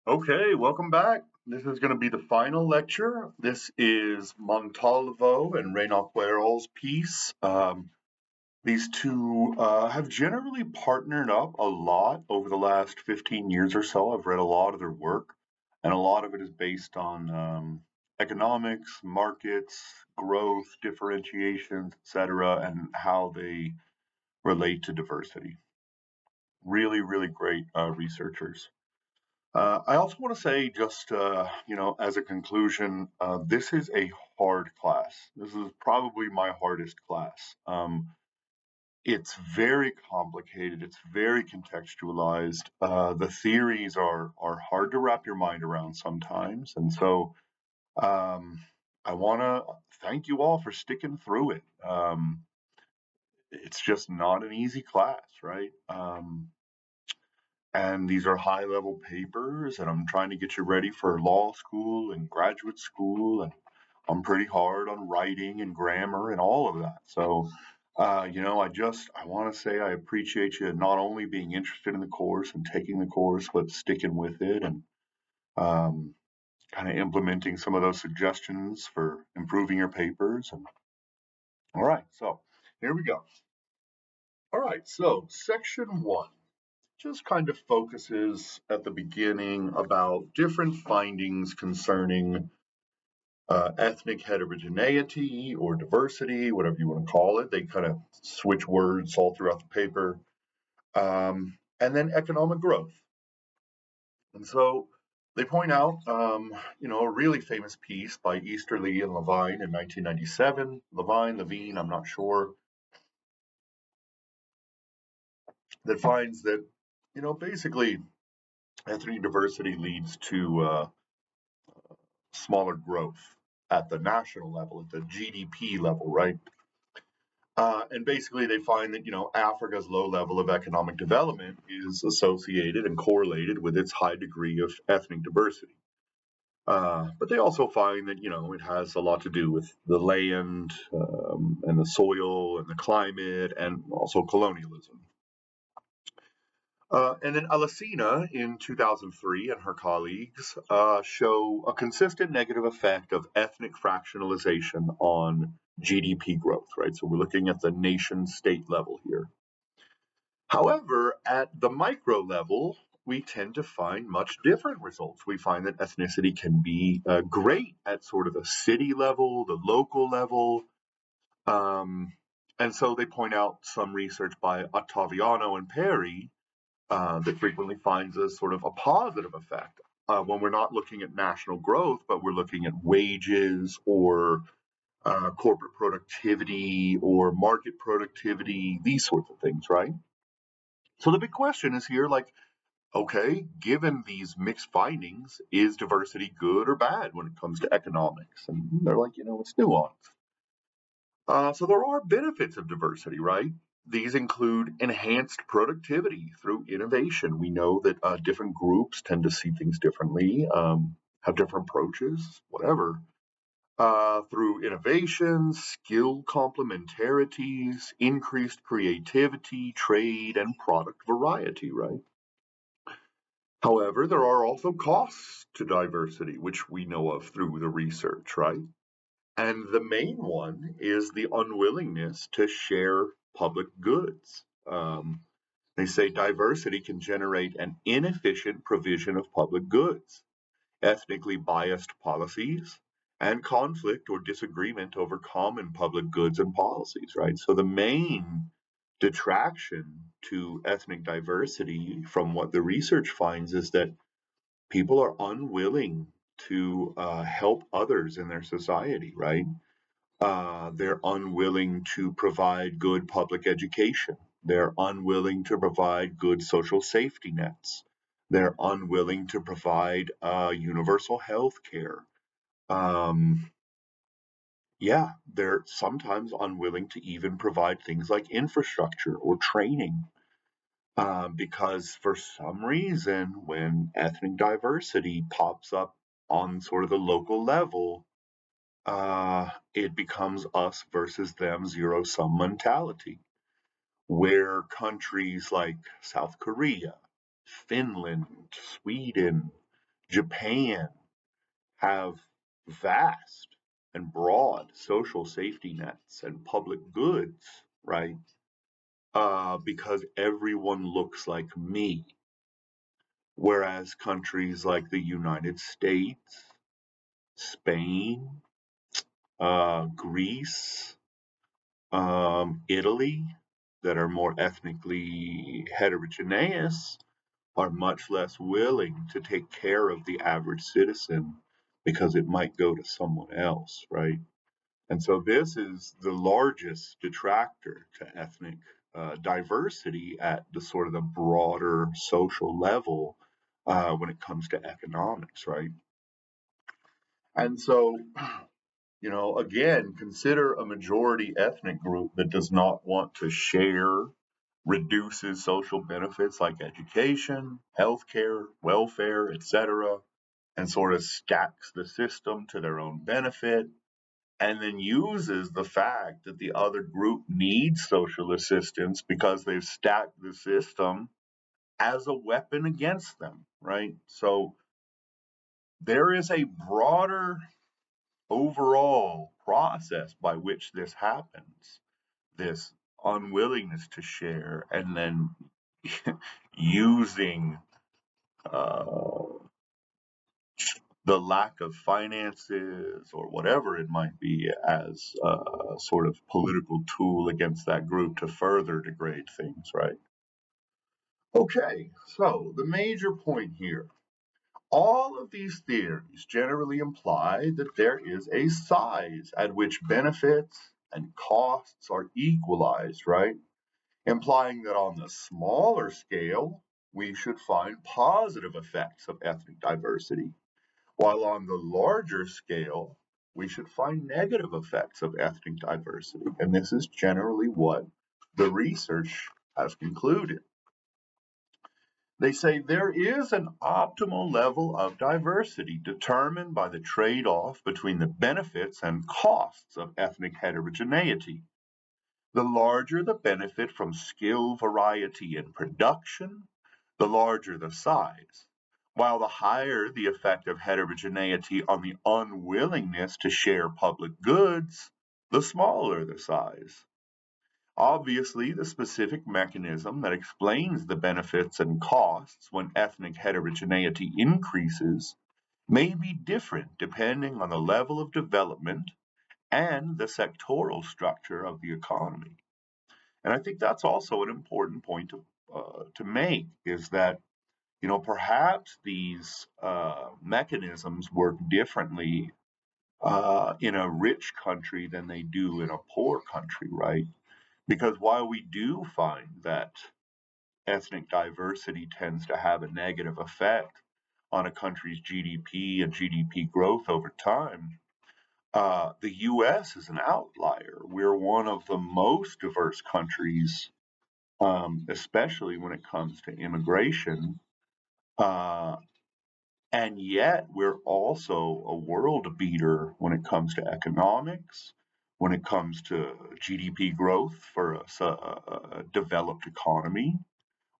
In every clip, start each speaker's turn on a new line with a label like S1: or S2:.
S1: Okay, welcome back. This is going to be the final lecture. This is Montalvo and Reynal-Querol's piece. These two have generally partnered up a lot over the last 15 years or so. I've read a lot of their work, and a lot of it is based on economics, markets, growth, differentiations, etc., and how they relate to diversity. Really, really great researchers. I also want to say, just as a conclusion, this is a hard class. This is probably my hardest class. It's very complicated. It's very contextualized. The theories are hard to wrap your mind around sometimes, and so um, I want to thank you all for sticking through it. It's just not an easy class, right? And these are high level papers, and I'm trying to get you ready for law school and graduate school, and I'm pretty hard on writing and grammar and all of that. So I want to say I appreciate you not only being interested in the course and taking the course, but sticking with it and um, kind of implementing some of those suggestions for improving your papers. And all right, so here we go. All right, so section one just kind of focuses at the beginning about different findings concerning ethnic heterogeneity or diversity, whatever you want to call it. They kind of switch words all throughout the paper. And then economic growth. And so they point out, a really famous piece by Easterly and Levine in 1997. Levine, I'm not sure, that finds that, basically ethnic diversity leads to smaller growth at the national level, at the GDP level, right? And basically, they find that Africa's low level of economic development is associated and correlated with its high degree of ethnic diversity. But they also find that it has a lot to do with the land and the soil and the climate and also colonialism. And then Alesina in 2003 and her colleagues show a consistent negative effect of ethnic fractionalization on GDP growth, right? So we're looking at the nation state level here. However, at the micro level, we tend to find much different results. We find that ethnicity can be great at sort of the city level, the local level. Um, and so they point out some research by Ottaviano and Perry that frequently finds a sort of a positive effect when we're not looking at national growth, but we're looking at wages or corporate productivity or market productivity, these sorts of things, right? So the big question is here, like, okay, given these mixed findings, is diversity good or bad when it comes to economics? And they're like, it's nuanced. So there are benefits of diversity, right? These include enhanced productivity through innovation. We know that different groups tend to see things differently, have different approaches, whatever. Through innovation, skill complementarities, increased creativity, trade, and product variety, right? However, there are also costs to diversity, which we know of through the research, right? And the main one is the unwillingness to share public goods. They say diversity can generate an inefficient provision of public goods, ethnically biased policies, and conflict or disagreement over common public goods and policies, right? So the main detraction to ethnic diversity from what the research finds is that people are unwilling to help others in their society, right? They're unwilling to provide good public education. They're unwilling to provide good social safety nets. They're unwilling to provide universal health care. Um, yeah, they're sometimes unwilling to even provide things like infrastructure or training. Because for some reason, when ethnic diversity pops up on sort of the local level, it becomes us versus them zero sum mentality, where countries like South Korea, Finland, Sweden, Japan have vast and broad social safety nets and public goods, right? Because everyone looks like me. Whereas countries like the United States, Spain, Greece, Italy, that are more ethnically heterogeneous, are much less willing to take care of the average citizen because it might go to someone else, right? And so this is the largest detractor to ethnic diversity at the sort of the broader social level when it comes to economics, right? And so, again, consider a majority ethnic group that does not want to share, reduces social benefits like education, healthcare, welfare, etc., and sort of stacks the system to their own benefit, and then uses the fact that the other group needs social assistance because they've stacked the system as a weapon against them, right? So there is a broader overall process by which this happens, this unwillingness to share, and then using uh, the lack of finances or whatever it might be as a sort of political tool against that group to further degrade things, right? Okay, so the major point here, all of these theories generally imply that there is a size at which benefits and costs are equalized, right? Implying that on the smaller scale, we should find positive effects of ethnic diversity, while on the larger scale, we should find negative effects of ethnic diversity. And this is generally what the research has concluded. They say there is an optimal level of diversity determined by the trade off between the benefits and costs of ethnic heterogeneity. The larger the benefit from skill variety in production, the larger the size, while the higher the effect of heterogeneity on the unwillingness to share public goods, the smaller the size. Obviously, the specific mechanism that explains the benefits and costs when ethnic heterogeneity increases may be different depending on the level of development and the sectoral structure of the economy. And I think that's also an important point to make is that, perhaps these mechanisms work differently in a rich country than they do in a poor country, right? Because while we do find that ethnic diversity tends to have a negative effect on a country's GDP and GDP growth over time, the US is an outlier. We're one of the most diverse countries, especially when it comes to immigration. Uh, and yet, we're also a world beater when it comes to economics, when it comes to GDP growth for a developed economy,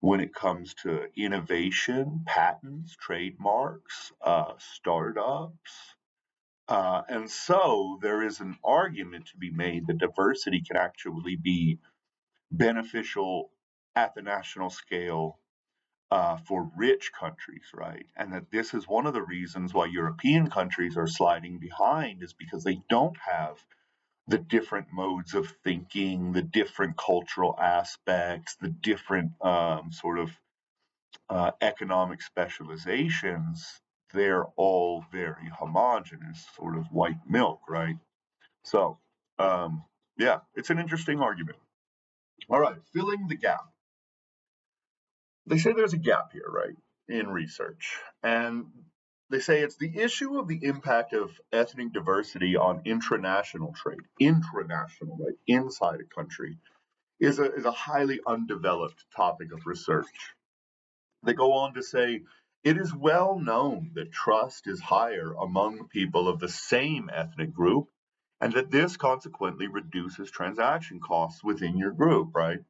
S1: when it comes to innovation, patents, trademarks, startups. And so there is an argument to be made that diversity can actually be beneficial at the national scale for rich countries, right? And that this is one of the reasons why European countries are sliding behind is because they don't have the different modes of thinking, the different cultural aspects, the different sort of economic specializations. They're all very homogenous, sort of white milk, right? So, yeah, it's an interesting argument. All right, filling the gap. They say there's a gap here, right, in research. And they say it's the issue of the impact of ethnic diversity on intranational trade, intranational, right, inside a country, is a highly undeveloped topic of research. They go on to say it is well known that trust is higher among people of the same ethnic group, and that this consequently reduces transaction costs within your group, right?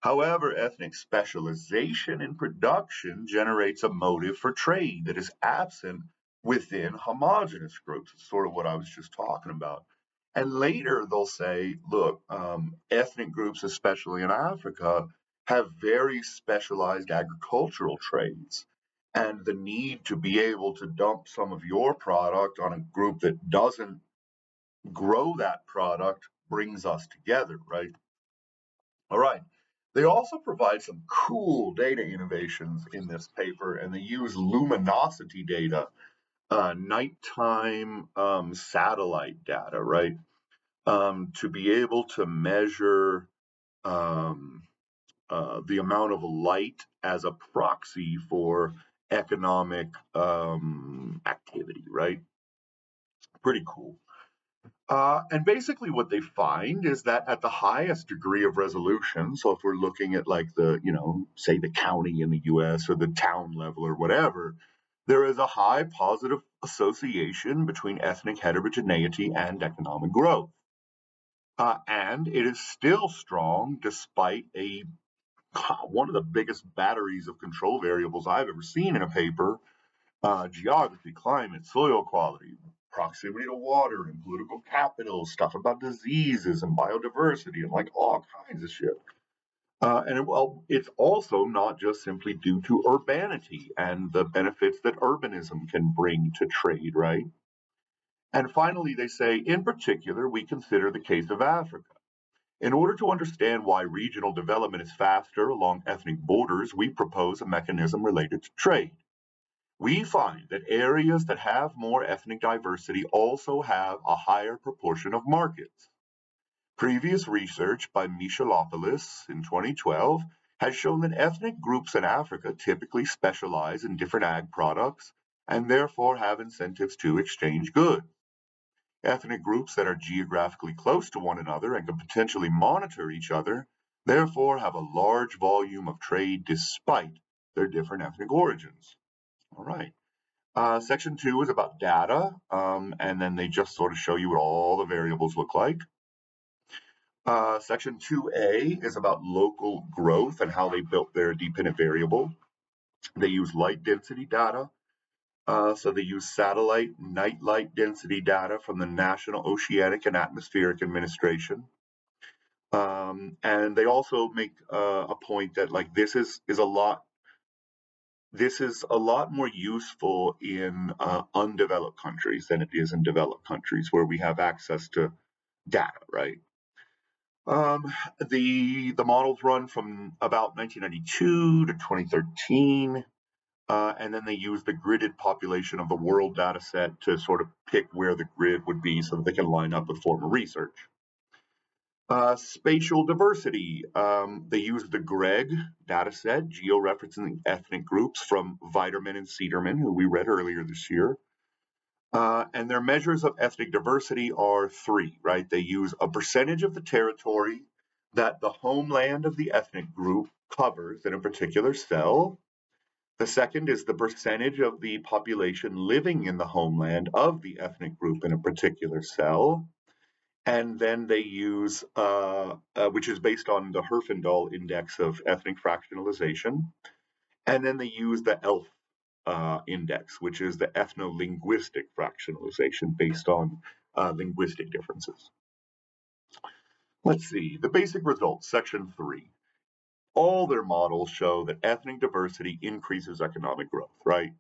S1: However, ethnic specialization in production generates a motive for trade that is absent within homogenous groups. It's sort of what I was just talking about. And later they'll say, look, ethnic groups, especially in Africa, have very specialized agricultural trades. And the need to be able to dump some of your product on a group that doesn't grow that product brings us together, right? All right. They also provide some cool data innovations in this paper, and they use luminosity data, nighttime satellite data, right, to be able to measure um, the amount of light as a proxy for economic activity, right? Pretty cool. And basically, what they find is that at the highest degree of resolution, so if we're looking at like the, say the county in the US or the town level or whatever, there is a high positive association between ethnic heterogeneity and economic growth. And it is still strong despite one of the biggest batteries of control variables I've ever seen in a paper, geography, climate, soil quality, proximity to water and political capital, stuff about diseases and biodiversity and like all kinds of shit. It's also not just simply due to urbanity and the benefits that urbanism can bring to trade, right? And finally, they say, in particular, we consider the case of Africa. In order to understand why regional development is faster along ethnic borders, we propose a mechanism related to trade. We find that areas that have more ethnic diversity also have a higher proportion of markets. Previous research by Michalopoulos in 2012 has shown that ethnic groups in Africa typically specialize in different ag products and therefore have incentives to exchange goods. Ethnic groups that are geographically close to one another and can potentially monitor each other therefore have a large volume of trade despite their different ethnic origins. All right. Section 2 is about data, and then they just sort of show you what all the variables look like. Section 2A is about local growth and how they built their dependent variable. They use light density data. So they use satellite night light density data from the National Oceanic and Atmospheric Administration. And they also make a point that like this is a lot more useful in undeveloped countries than it is in developed countries where we have access to data, right? Um, the models run from about 1992 to 2013, and then they use the gridded population of the world data set to sort of pick where the grid would be so that they can line up with former research. Spatial diversity. They use the GREG dataset, georeferencing ethnic groups from Weiderman and Cederman, who we read earlier this year. And their measures of ethnic diversity are three, right? They use a percentage of the territory that the homeland of the ethnic group covers in a particular cell. The second is the percentage of the population living in the homeland of the ethnic group in a particular cell. And then they use, which is based on the Herfindahl index of ethnic fractionalization. And then they use the ELF index, which is the ethno-linguistic fractionalization based on linguistic differences. Let's see, the basic results, section 3. All their models show that ethnic diversity increases economic growth, right?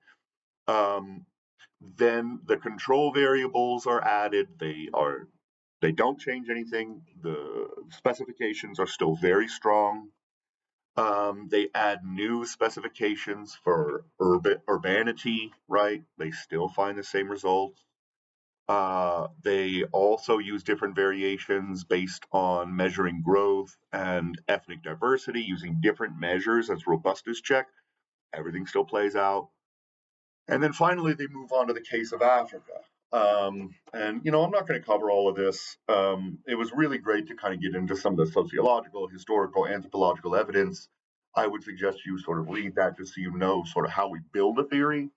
S1: Then the control variables are added. They don't change anything. The specifications are still very strong. They add new specifications for urbanity, right? They still find the same results. They also use different variations based on measuring growth and ethnic diversity using different measures as robustness check. Everything still plays out. And then finally, they move on to the case of Africa. I'm not going to cover all of this. It was really great to kind of get into some of the sociological, historical, anthropological evidence. I would suggest you sort of read that just so you know sort of how we build a theory.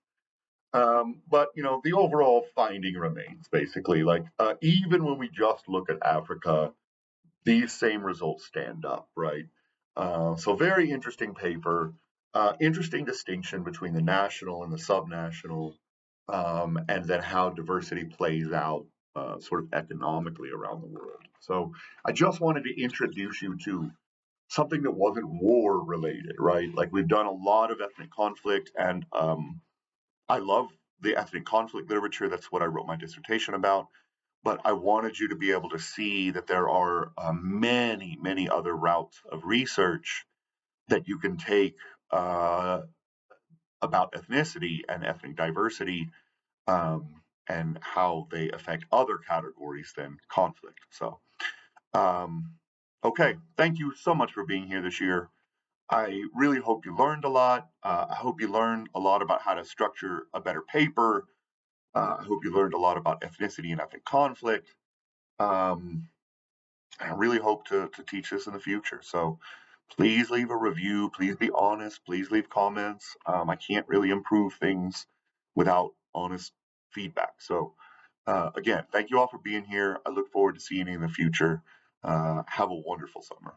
S1: But the overall finding remains basically like even when we just look at Africa, these same results stand up, right? So very interesting paper. Interesting distinction between the national and the subnational, and then how diversity plays out sort of economically around the world. So I just wanted to introduce you to something that wasn't war related, right? Like we've done a lot of ethnic conflict, and I love the ethnic conflict literature. That's what I wrote my dissertation about. But I wanted you to be able to see that there are many, many other routes of research that you can take uh, about ethnicity and ethnic diversity, and how they affect other categories than conflict. So, um, okay, thank you so much for being here this year. I really hope you learned a lot. I hope you learned a lot about how to structure a better paper. I hope you learned a lot about ethnicity and ethnic conflict. Um, I really hope to teach this in the future. So please leave a review. Please be honest. Please leave comments. I can't really improve things without honest feedback. So, again, thank you all for being here. I look forward to seeing you in the future. Have a wonderful summer.